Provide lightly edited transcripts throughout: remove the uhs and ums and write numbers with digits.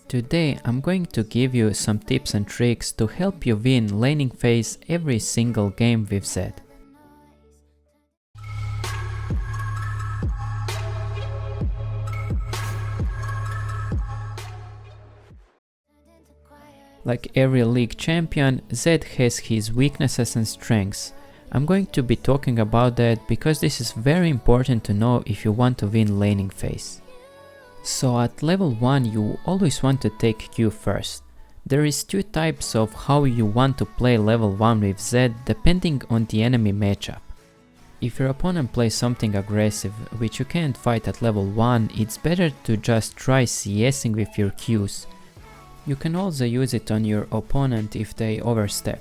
Today I'm going to give you some tips and tricks to help you win laning phase every single game with Zed. Like every league champion, Zed has his weaknesses and strengths. I'm going to be talking about that because this is very important to know if you want to win laning phase. So at level 1 you always want to take Q first. There is two types of how you want to play level 1 with Zed depending on the enemy matchup. If your opponent plays something aggressive which you can't fight at level 1, it's better to just try CSing with your Qs. You can also use it on your opponent if they overstep.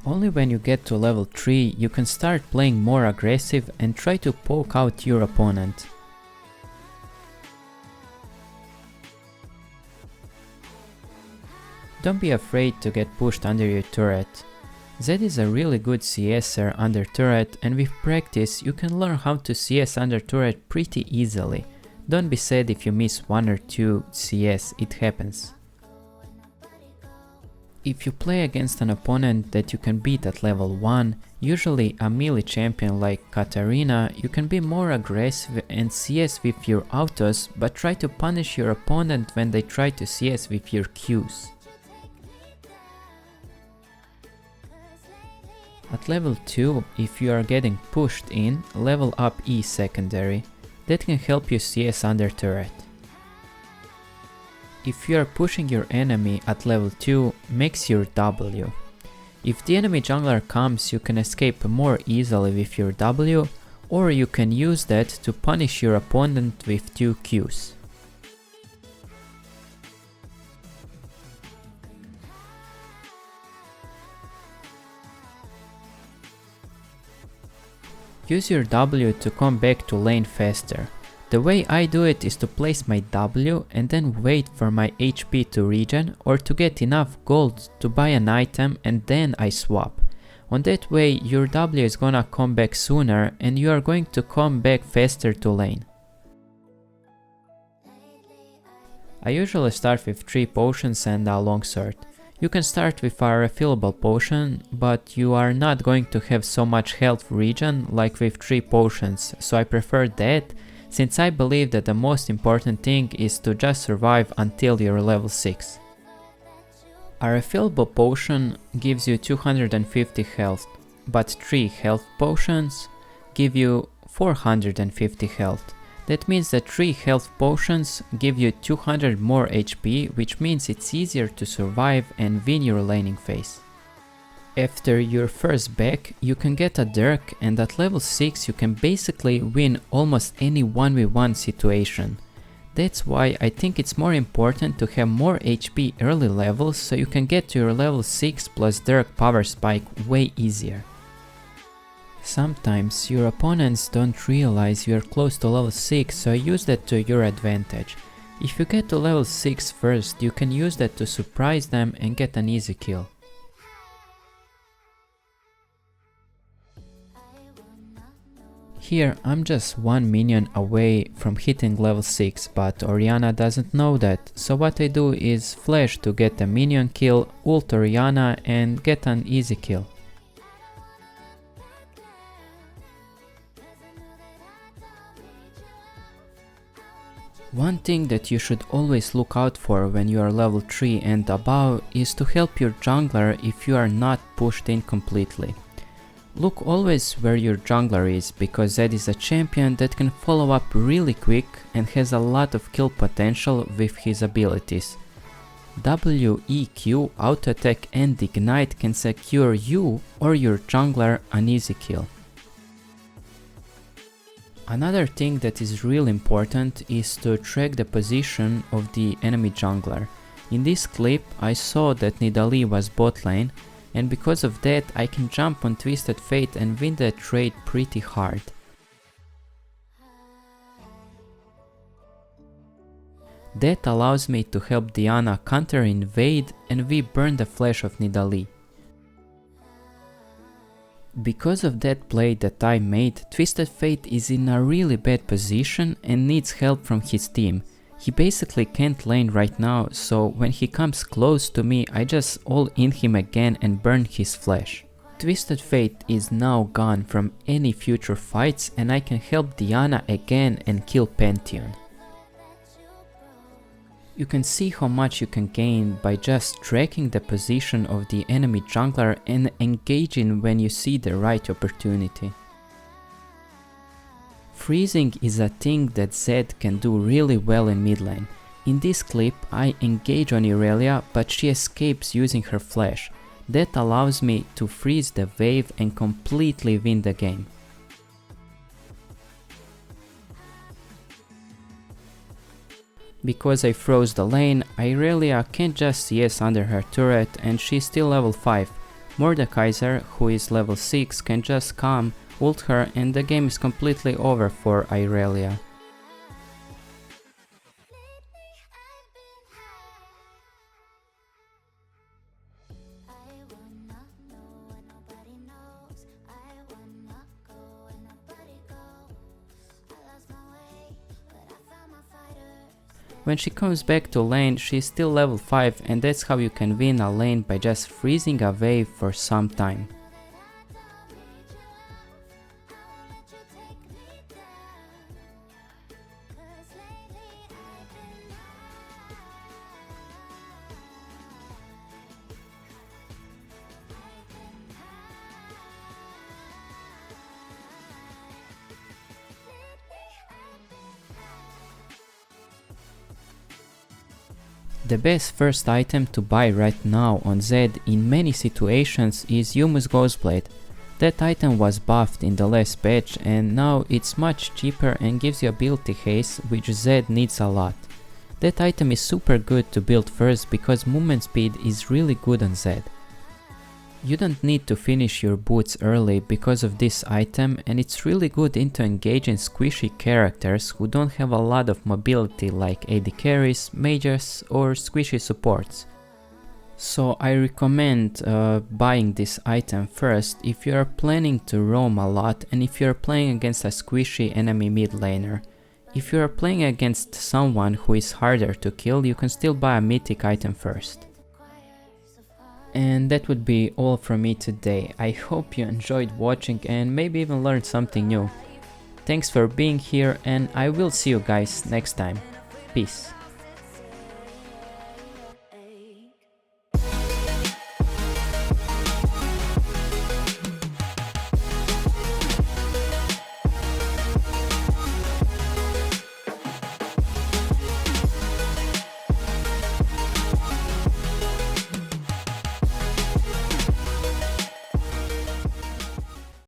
Only when you get to level 3 you can start playing more aggressive and try to poke out your opponent. Don't be afraid to get pushed under your turret. Zed is a really good CSer under turret, and with practice you can learn how to CS under turret pretty easily. Don't be sad if you miss 1 or 2 CS, it happens. If you play against an opponent that you can beat at level 1, usually a melee champion like Katarina, you can be more aggressive and CS with your autos, but try to punish your opponent when they try to CS with your Qs. At level 2, if you are getting pushed in, level up E secondary. That can help you CS under turret. If you are pushing your enemy at level 2, mix your W. If the enemy jungler comes, you can escape more easily with your W, or you can use that to punish your opponent with 2 Qs. Use your W to come back to lane faster. The way I do it is to place my W and then wait for my HP to regen or to get enough gold to buy an item, and then I swap. On that way your W is gonna come back sooner and you are going to come back faster to lane. I usually start with 3 potions and a longsword. You can start with a refillable potion, but you are not going to have so much health regen like with 3 potions, so I prefer that, since I believe that the most important thing is to just survive until you're level 6. A refillable potion gives you 250 health, but 3 health potions give you 450 health. That means that 3 health potions give you 200 more HP, which means it's easier to survive and win your laning phase. After your first back, you can get a Dirk, and at level 6 you can basically win almost any 1v1 situation. That's why I think it's more important to have more HP early levels so you can get to your level 6 plus Dirk power spike way easier. Sometimes your opponents don't realize you're close to level 6, so use that to your advantage. If you get to level 6 first, you can use that to surprise them and get an easy kill. Here I'm just 1 minion away from hitting level 6, but Orianna doesn't know that, so what I do is flash to get a minion kill, ult Orianna and get an easy kill. One thing that you should always look out for when you are level 3 and above is to help your jungler if you are not pushed in completely. Look always where your jungler is, because Zed is a champion that can follow up really quick and has a lot of kill potential with his abilities. W, E, Q, auto attack and ignite can secure you or your jungler an easy kill. Another thing that is really important is to track the position of the enemy jungler. In this clip I saw that Nidalee was bot lane, and because of that I can jump on Twisted Fate and win the trade pretty hard. That allows me to help Diana counter invade and we burn the flash of Nidalee. Because of that play that I made, Twisted Fate is in a really bad position and needs help from his team. He basically can't lane right now, so when he comes close to me, I just all-in him again and burn his flash. Twisted Fate is now gone from any future fights and I can help Diana again and kill Pantheon. You can see how much you can gain by just tracking the position of the enemy jungler and engaging when you see the right opportunity. Freezing is a thing that Zed can do really well in mid lane. In this clip I engage on Irelia, but she escapes using her flash. That allows me to freeze the wave and completely win the game. Because I froze the lane, Irelia can't just CS under her turret and she's still level 5. Mordekaiser, who is level 6, can just come, ult her and the game is completely over for Irelia. When she comes back to lane, she is still level 5 and that's how you can win a lane by just freezing a wave for some time. The best first item to buy right now on Zed in many situations is Yuumu's Ghostblade. That item was buffed in the last patch and now it's much cheaper and gives you ability haste, which Zed needs a lot. That item is super good to build first because movement speed is really good on Zed. You don't need to finish your boots early because of this item and it's really good into engaging squishy characters who don't have a lot of mobility like AD carries, mages or squishy supports. So I recommend buying this item first if you are planning to roam a lot and if you are playing against a squishy enemy mid laner. If you are playing against someone who is harder to kill, you can still buy a mythic item first. And that would be all from me today. I hope you enjoyed watching and maybe even learned something new. Thanks for being here and I will see you guys next time. Peace.